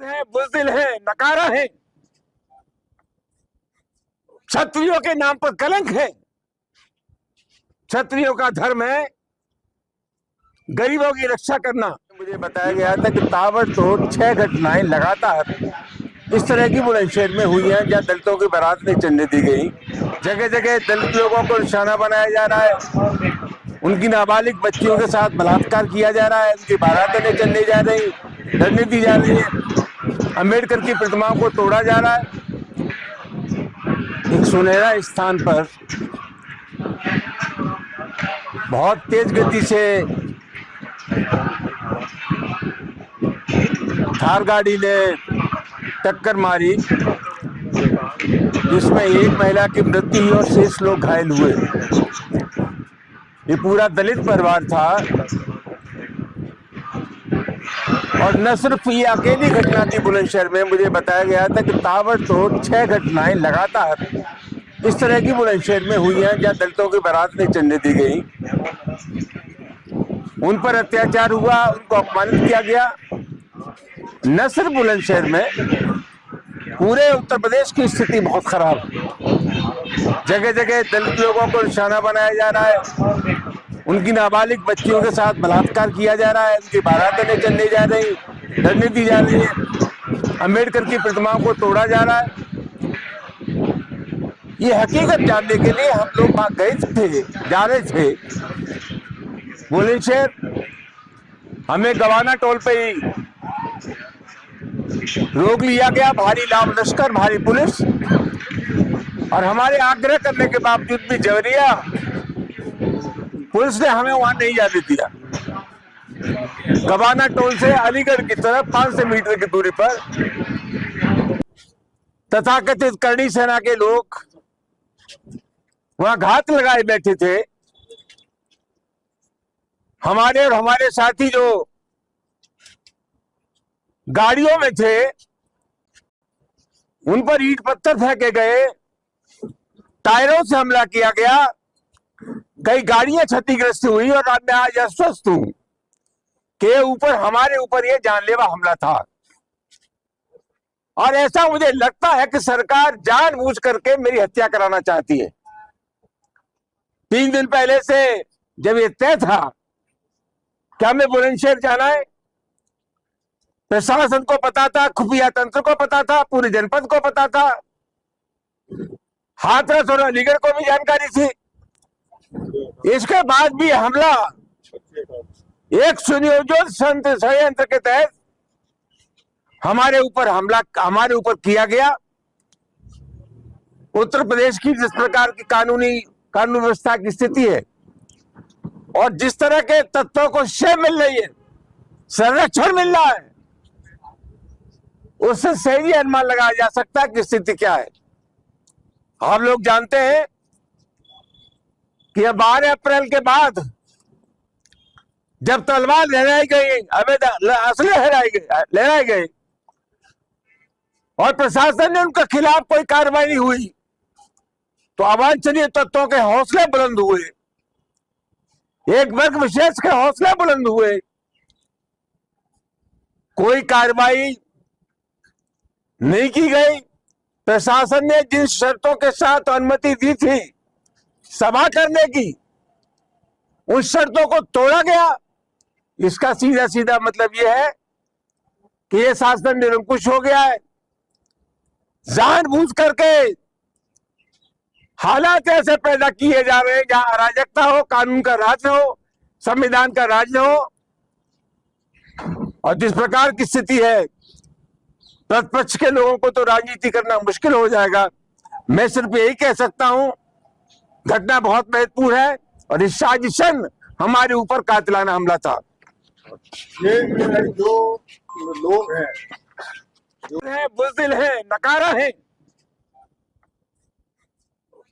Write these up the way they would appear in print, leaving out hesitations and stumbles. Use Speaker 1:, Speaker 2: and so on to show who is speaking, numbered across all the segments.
Speaker 1: है, बुज़दिल है, नकारा है, क्षत्रियों के नाम पर कलंक है। क्षत्रियों का धर्म है गरीबों की रक्षा करना। मुझे बताया गया था कि ताबड़तोड़ 6 घटनाएं लगातार इस तरह की बुलंदशहर में हुई हैं जहां दलितों की बारात नहीं चलने दी गई। जगह जगह दलित लोगों को निशाना बनाया जा रहा है, उनकी नाबालिग बच्चियों के साथ बलात्कार किया जा रहा है, उनकी बारातें नहीं चलने जा रही, डरने दी जा रही है, अम्बेडकर की प्रतिमाओं को तोड़ा जा रहा है। एक सुनहरा स्थान पर बहुत तेज गति से थार गाड़ी ने टक्कर मारी, जिसमें एक महिला की मृत्यु हुई और 6 लोग घायल हुए। ये पूरा दलित परिवार था और न सिर्फ ये अकेली घटना थी बुलंदशहर में। मुझे बताया गया था कि ताबड़तोड़ 6 घटनाएं लगातार इस तरह की बुलंदशहर में हुई हैं जहां दलितों की बारात नहीं चलने दी गई, उन पर अत्याचार हुआ, उनको अपमानित किया गया। न सिर्फ बुलंदशहर में, पूरे उत्तर प्रदेश की स्थिति बहुत खराब है। जगह जगह दलित लोगों को निशाना बनाया जा रहा है, उनकी नाबालिग बच्चियों के साथ बलात्कार किया जा रहा है, उनकी बारातें नहीं चलने जा रही, डरने दी जा रही है, अम्बेडकर की प्रतिमाओं को तोड़ा जा रहा है। ये हकीकत जानने के लिए हम लोग वहां गए थे, जा रहे थे बुलंदशहर। हमें गवाना टोल पे ही रोक लिया गया, भारी लाम लश्कर, भारी पुलिस, और हमारे आग्रह करने के बावजूद भी जबरिया पुलिस ने हमें वहां नहीं जाने दिया। गवाना टोल से अलीगढ़ की तरफ 500 मीटर की दूरी पर तथाकथित करणी सेना के लोग वहां घात लगाए बैठे थे। हमारे और हमारे साथी जो गाड़ियों में थे, उन पर ईंट पत्थर फेंके गए, टायरों से हमला किया गया, कई गाड़ियां क्षतिग्रस्त हुई। और मैं आज आश्वस्त हूं कि ऊपर हमारे ऊपर यह जानलेवा हमला था। और ऐसा मुझे लगता है कि सरकार जानबूझ करके मेरी हत्या कराना चाहती है। 3 दिन पहले से जब ये तय था कि हमें बुलंदशहर जाना है, प्रशासन को पता था, खुफिया तंत्र को पता था, पूरे जनपद को पता था, हाथरस और अलीगढ़ को भी जानकारी थी। इसके बाद भी हमला एक सुनियोजित षड्यंत्र के तहत हमारे ऊपर किया गया। उत्तर प्रदेश की जिस प्रकार की कानून व्यवस्था की स्थिति है और जिस तरह के तत्वों को शय मिल रही है, संरक्षण मिल रहा है, उससे सही अनुमान लगाया जा सकता है कि स्थिति क्या है। आप लोग जानते हैं कि 12 अप्रैल के बाद जब तलवार लहराई गई, अवैध असले लहराए गए और प्रशासन ने उनके खिलाफ कोई कार्रवाई नहीं हुई, तो अवांछनीय तत्वों के हौसले बुलंद हुए, एक वर्ग विशेष के हौसले बुलंद हुए। कोई कार्रवाई नहीं की गई। प्रशासन ने जिन शर्तों के साथ अनुमति दी थी सभा करने की, उन शर्तों को तोड़ा गया। इसका सीधा सीधा मतलब यह है कि यह शासन निरंकुश हो गया है। जानबूझ करके हालात ऐसे पैदा किए जा रहे हैं जहां अराजकता हो, कानून का राज हो, संविधान का राज हो। और जिस प्रकार की स्थिति है, प्रतिपक्ष के लोगों को तो राजनीति करना मुश्किल हो जाएगा। मैं सिर्फ यही कह सकता हूं, घटना बहुत महत्वपूर्ण है और इस साजिशन हमारे ऊपर कातिलाना हमला था।
Speaker 2: ये जो लोग हैं,
Speaker 1: बुज़दिल है, नकारा है,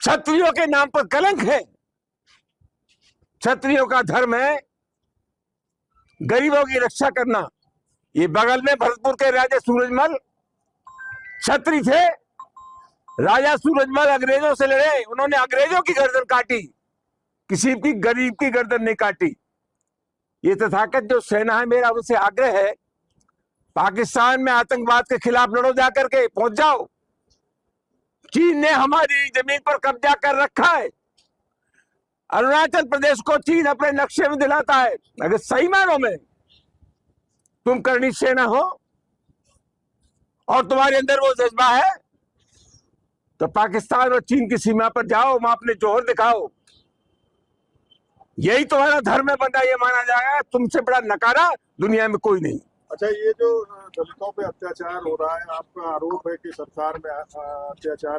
Speaker 1: क्षत्रियों के नाम पर कलंक है। क्षत्रियों का धर्म है गरीबों की रक्षा करना। ये बगल में भरतपुर के राजा सूरजमल क्षत्रिय थे। राजा सूरजमल अंग्रेजों से लड़े, उन्होंने अंग्रेजों की गर्दन काटी, किसी भी गरीब की गर्दन नहीं काटी। ये तथाकथ जो सेना है, मेरा उनसे आग्रह है, पाकिस्तान में आतंकवाद के खिलाफ लड़ो, जाकर के पहुंच जाओ। चीन ने हमारी जमीन पर कब्जा कर रखा है। अरुणाचल प्रदेश को चीन अपने नक्शे में दिलाता है। अगर सही मानों में तुम करनी सेना हो और तुम्हारे अंदर वो जज्बा है, तो पाकिस्तान और चीन की सीमा पर जाओ, वहां अपने जोहर दिखाओ। यही तुम्हारा धर्म है, बंदा ये माना जाएगा। तुमसे बड़ा नकारा दुनिया में कोई नहीं।
Speaker 2: अच्छा, ये जो दलितों पे अत्याचार हो रहा है, आपका आरोप है कि सरकार में अत्याचार